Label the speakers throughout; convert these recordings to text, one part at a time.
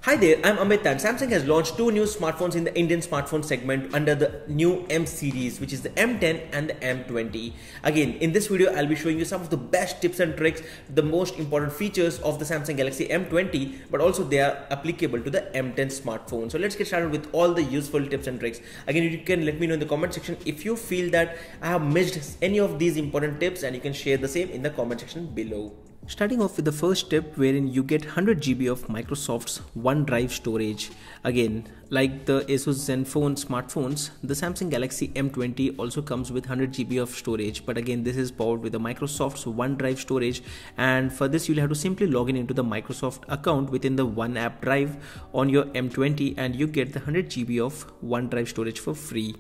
Speaker 1: Hi there, I'm Amit and Samsung has launched two new smartphones in the Indian smartphone segment under the new M series, which is the M10 and the M20. Again, in this video, I'll be showing you some of the best tips and tricks, the most important features of the Samsung Galaxy M20, but also they are applicable to the M10 smartphone. So let's get started with all the useful tips and tricks. Again, you can let me know in the comment section if you feel that I have missed any of these important tips, and you can share the same in the comment section below. Starting off with the first tip, wherein you get 100 GB of Microsoft's OneDrive storage. Again, like the Asus Zenfone smartphones, the Samsung Galaxy M20 also comes with 100 GB of storage, but again this is powered with the Microsoft's OneDrive storage, and for this you'll have to simply log in into the Microsoft account within the One App Drive on your M20 and you get the 100 GB of OneDrive storage for free.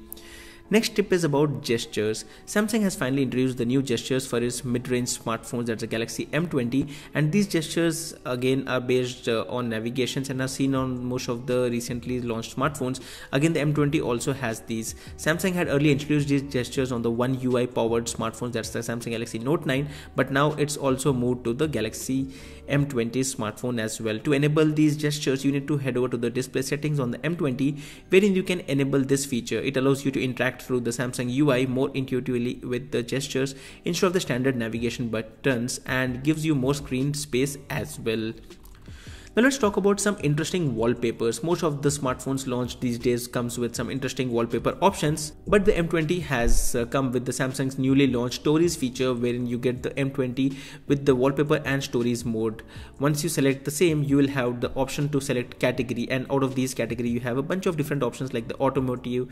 Speaker 1: Next tip is about gestures. Samsung has finally introduced the new gestures for its mid-range smartphones, that's the Galaxy M20, and these gestures again are based on navigations and are seen on most of the recently launched smartphones. Again, the M20 also has these. Samsung had earlier introduced these gestures on the One UI powered smartphones, that's the Samsung Galaxy Note 9, but now it's also moved to the Galaxy M20 smartphone as well. To enable these gestures, you need to head over to the display settings on the M20, wherein you can enable this feature. It allows you to interact through the Samsung UI more intuitively with the gestures instead of the standard navigation buttons, and gives you more screen space as well. Now let's talk about some interesting wallpapers. Most of the smartphones launched these days comes with some interesting wallpaper options, but the M20 has come with the Samsung's newly launched Stories feature, wherein you get the M20 with the wallpaper and Stories mode. Once you select the same, you will have the option to select category, and out of these category you have a bunch of different options like the automotive,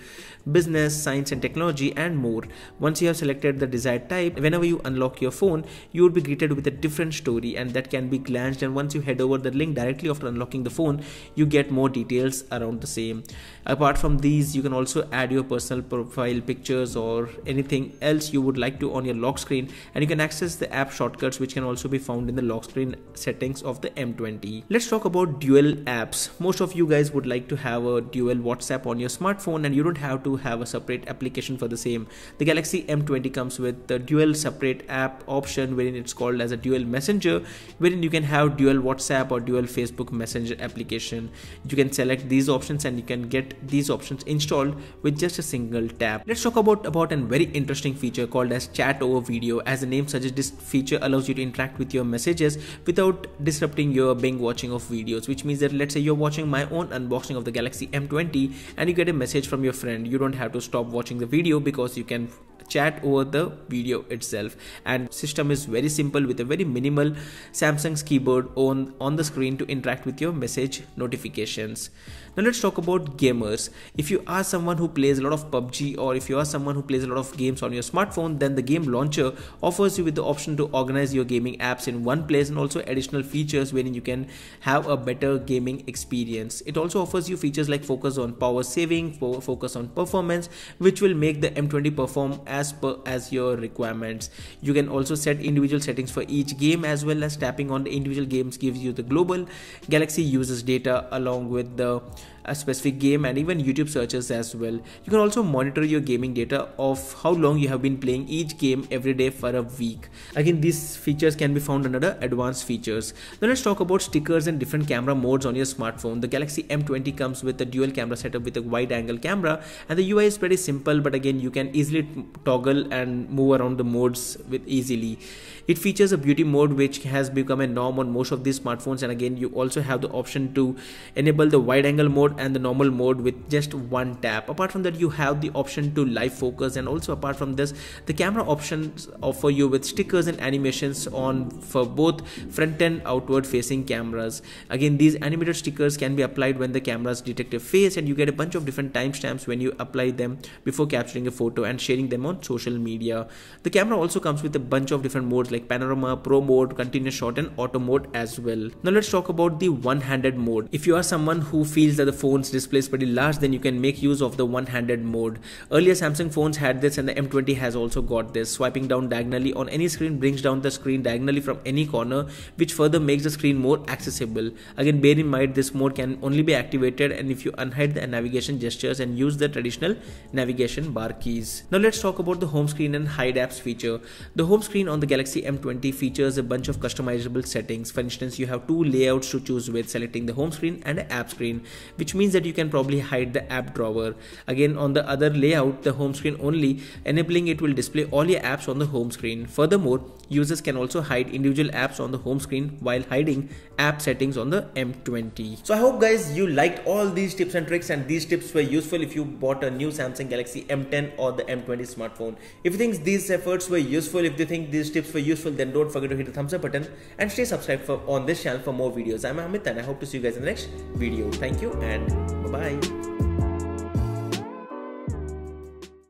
Speaker 1: business, science and technology and more. Once you have selected the desired type, whenever you unlock your phone, you will be greeted with a different story, and that can be glanced, and once you head over the link directly after unlocking the phone, you get more details around the same. Apart from these, you can also add your personal profile pictures or anything else you would like to on your lock screen, and you can access the app shortcuts which can also be found in the lock screen settings of the M20. Let's talk about dual apps. Most of you guys would like to have a dual WhatsApp on your smartphone, and you don't have to have a separate application for the same. The Galaxy M20 comes with the dual separate app option, wherein it's called as a dual messenger, wherein you can have dual WhatsApp or dual Facebook Messenger application. You can select these options and you can get these options installed with just a single tap. Let's talk about a very interesting feature called as chat over video. As the name suggests, this feature allows you to interact with your messages without disrupting your binge watching of videos, which means that let's say you're watching my own unboxing of the Galaxy M20 and you get a message from your friend, you don't have to stop watching the video because you can chat over the video itself, and system is very simple with a very minimal Samsung's keyboard on the screen to interact with your message notifications. Now let's talk about gamers. If you are someone who plays a lot of PUBG, or if you are someone who plays a lot of games on your smartphone, then the game launcher offers you with the option to organize your gaming apps in one place, and also additional features wherein you can have a better gaming experience. It also offers you features like focus on power saving, focus on performance, which will make the M20 perform as per as your requirements. You can also set individual settings for each game, as well as tapping on the individual games gives you the global Galaxy users data along with the a specific game and even YouTube searches as well. You can also monitor your gaming data of how long you have been playing each game every day for a week. Again, these features can be found under the advanced features. Now let's talk about stickers and different camera modes on your smartphone. The Galaxy M20 comes with a dual camera setup with a wide angle camera, and the UI is pretty simple, but again you can easily toggle and move around the modes with easily. It features a beauty mode which has become a norm on most of these smartphones, and again you also have the option to enable the wide angle mode and the normal mode with just one tap. Apart from that, you have the option to live focus, and also apart from this, the camera options offer you with stickers and animations on for both front and outward facing cameras. Again, these animated stickers can be applied when the cameras detect a face, and you get a bunch of different timestamps when you apply them before capturing a photo and sharing them on social media. The camera also comes with a bunch of different modes like panorama, pro mode, continuous shot and auto mode as well. Now let's talk about the one-handed mode. If you are someone who feels that the phone's display is pretty large, then you can make use of the one-handed mode. Earlier Samsung phones had this, and the M20 has also got this. Swiping down diagonally on any screen brings down the screen diagonally from any corner, which further makes the screen more accessible. Again, bear in mind this mode can only be activated and if you unhide the navigation gestures and use the traditional navigation bar keys. Now let's talk about the home screen and hide apps feature. The home screen on the Galaxy M20 features a bunch of customizable settings. For instance, you have two layouts to choose with, selecting the home screen and the app screen, which means that you can probably hide the app drawer. Again, on the other layout, the home screen only, enabling it will display all your apps on the home screen. Furthermore, users can also hide individual apps on the home screen while hiding app settings on the M20. So I hope guys you liked all these tips and tricks, and these tips were useful if you bought a new Samsung Galaxy M10 or the M20 smartphone. If you think these efforts were useful, if you think these tips were useful, then don't forget to hit the thumbs up button and stay subscribed on this channel for more videos. I'm Amit and I hope to see you guys in the next video. Thank you and bye bye.